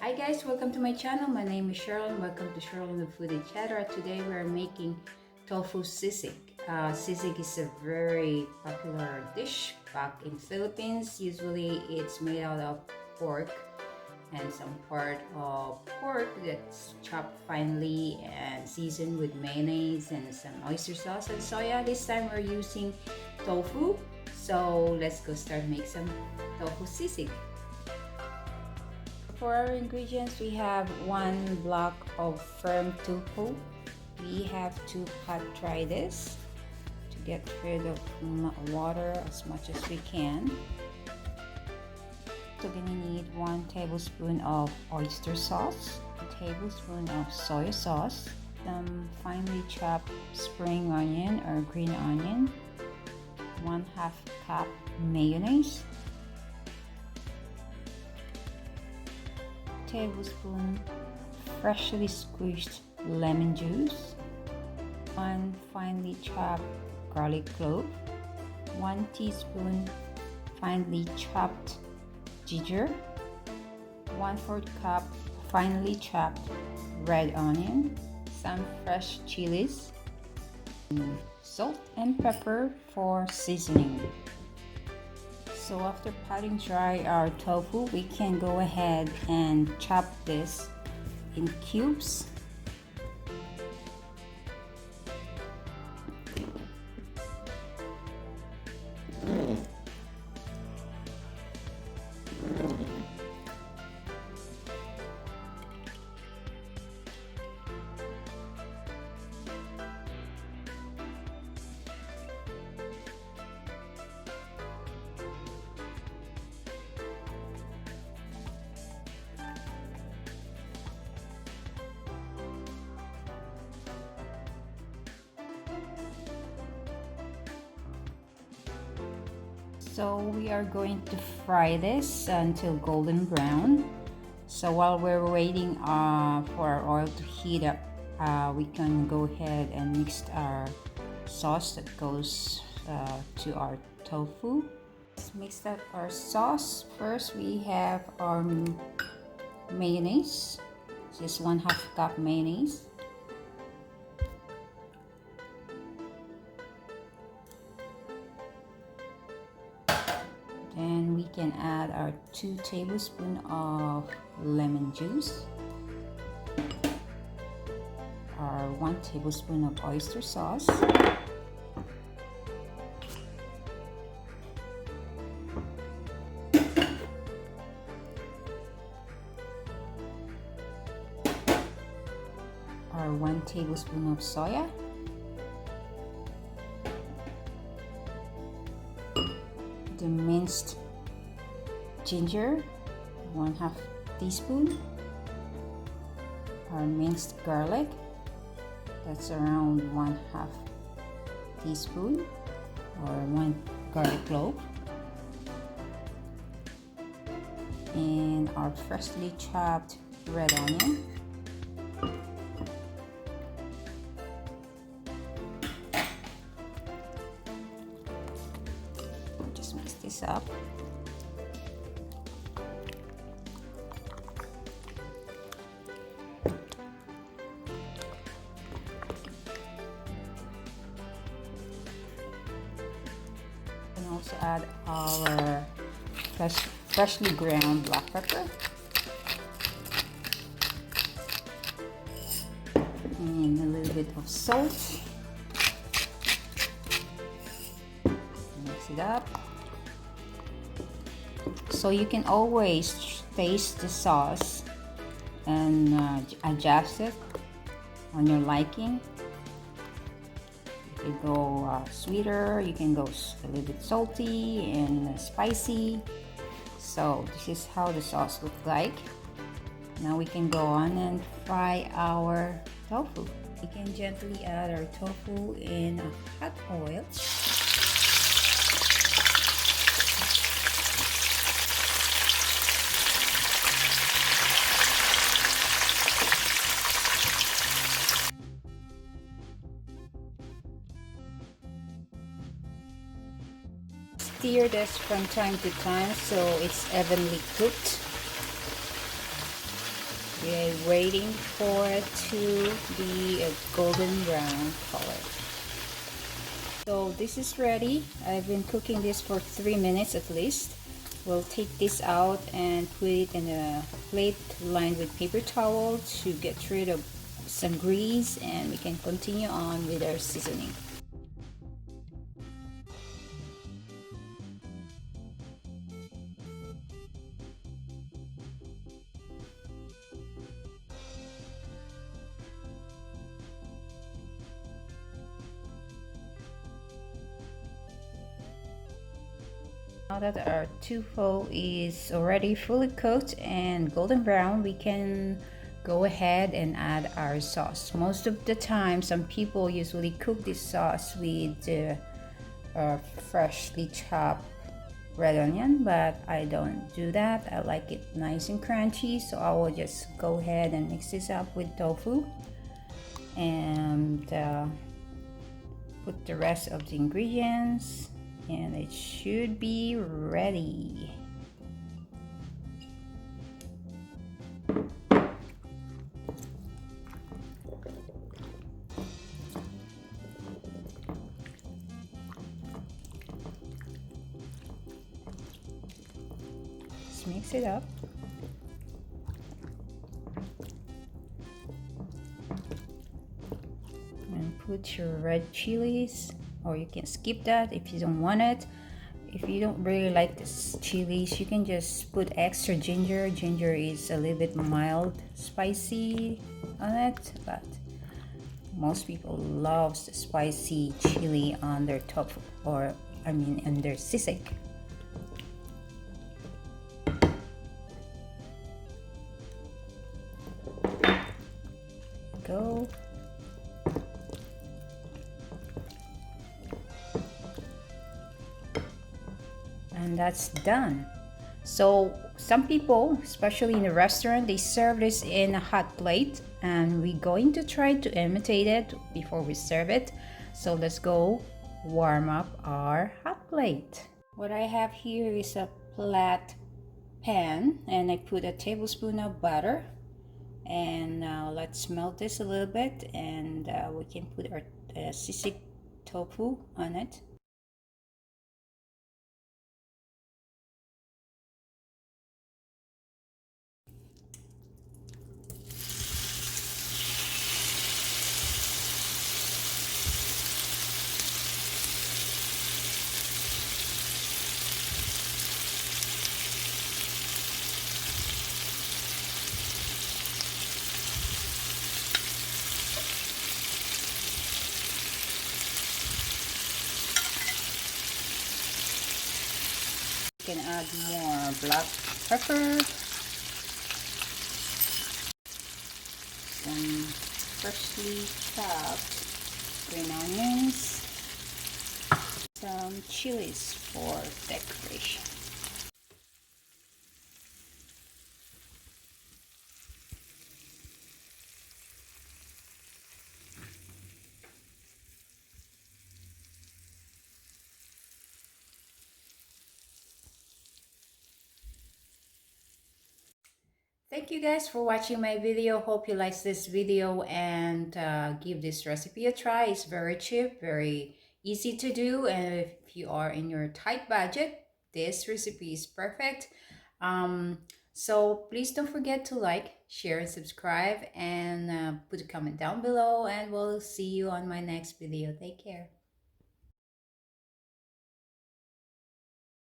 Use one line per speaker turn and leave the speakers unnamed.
Hi guys, welcome to my channel. My name is Cheryl and welcome to Cheryl and the Food Etc. Today we are making tofu sisig. Sisig is a very popular dish back in Philippines. Usually it's made out of pork and some part of pork that's chopped finely and seasoned with mayonnaise and some oyster sauce and soya. This time we're using tofu. So let's go start make some tofu sisig. For our ingredients, we have 1 block of firm tofu. We have to hot dry this to get rid of water as much as we can. So we're gonna need 1 tablespoon of oyster sauce, a tablespoon of soy sauce, some finely chopped spring onion or green onion, 1/2 cup mayonnaise, tablespoon freshly squeezed lemon juice, 1 finely chopped garlic clove, 1 teaspoon finely chopped ginger, 1/4 cup finely chopped red onion, some fresh chilies, salt and pepper for seasoning. So after patting dry our tofu, we can go ahead and chop this in cubes. So we are going to fry this until golden brown. So while we're waiting for our oil to heat up, we can go ahead and mix our sauce that goes to our tofu. Let's mix up our sauce. First we have our mayonnaise. Just 1/2 cup mayonnaise. Then we can add our 2 tablespoons of lemon juice, our 1 tablespoon of oyster sauce, our 1 tablespoon of soya, the minced ginger, 1/2 teaspoon, our minced garlic, that's around 1/2 teaspoon or 1 garlic clove, and our freshly chopped red onion, mix this up. And also add our freshly ground black pepper and a little bit of salt. Mix it up. So you can always taste the sauce and adjust it on your liking. You can go sweeter, you can go a little bit salty and spicy. So this is how the sauce looks like. Now we can go on and fry our tofu. We can gently add our tofu in hot oil. Stir this from time to time so it's evenly cooked. We're waiting for it to be a golden brown color. So this is ready. I've been cooking this for 3 minutes at least. We'll take this out and put it in a plate lined with paper towel to get rid of some grease, and we can continue on with our seasoning. Now that our tofu is already fully cooked and golden brown, we can go ahead and add our sauce. Most of the time, some people usually cook this sauce with freshly chopped red onion, but I don't do that. I like it nice and crunchy, so I will just go ahead and mix this up with tofu and put the rest of the ingredients, and it should be ready. Just mix it up. And put your red chilies, or you can skip that if you don't want it. If you don't really like this chilies, you can just put extra ginger. Ginger is a little bit mild spicy on it, but most people loves the spicy chili on their tofu, or I mean on their sisig. Go. And that's done. So some people, especially in the restaurant, they serve this in a hot plate, and we're going to try to imitate it before we serve it. So let's go warm up our hot plate. What I have here is a flat pan, and I put a tablespoon of butter, and now let's melt this a little bit, and we can put our sisig tofu on it. You can add more black pepper, some freshly chopped green onions, some chilies for decoration. Thank you guys for watching my video. Hope you liked this video, and give this recipe a try. It's very cheap, very easy to do, and if you are in your tight budget, this recipe is perfect. So please don't forget to like, share, and subscribe, and put a comment down below, and we'll see you on my next video. Take care.